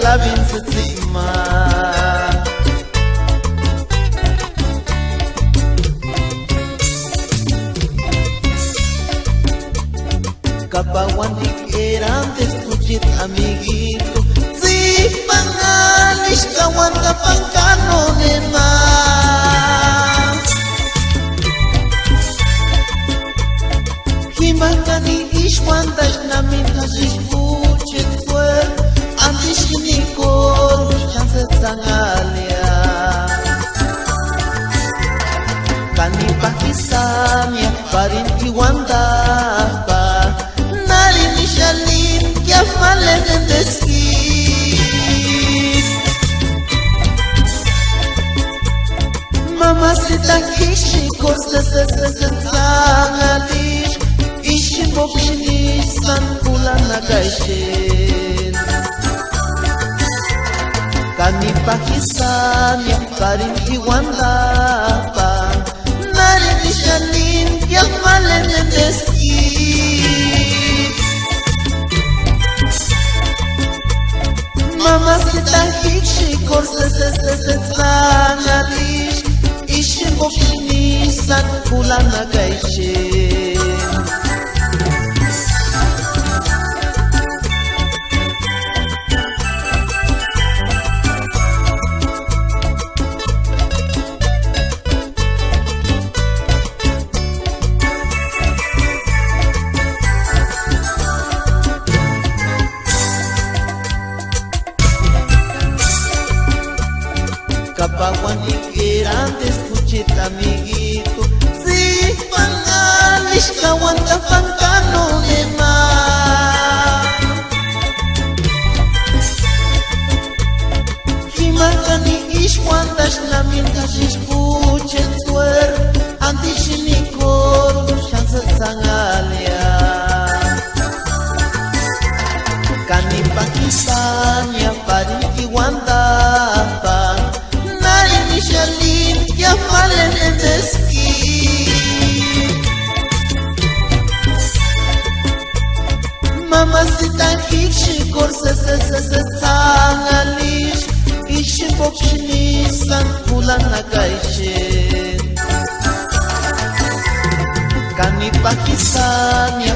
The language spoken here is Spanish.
sabin setsima Kapawan eran escuchit amiguito Si pangalis kawan kapang kanonen ma Himakani ishwandash namin kashish buchit fuer Antish nikor chanset sangalia Kani Pakistan ya parin kiwanda pa Shalin ya malen en deskin Mamacita kishi kosta sangalish Ishi bokshinish san kulana gaishin Kani Pakistan ya parin kiwanda pa Narin shalin ya malen en deskin Mamacita hikshi korse sangalish Ishi bokshini san kulana gaishin Kapawan ikiran escuchit amiguito Si pangalis kawan kapang kanonen ma Himakani ishwandash namin kashish buchet suer Antishinikor shansat sangalia Kani Pakistan ya parin kiwanda pa Shalin ya malen en deskin Mamacita hikshi korse sangalish Ishi bokshini san kulana gaishin Kani Pakistan ya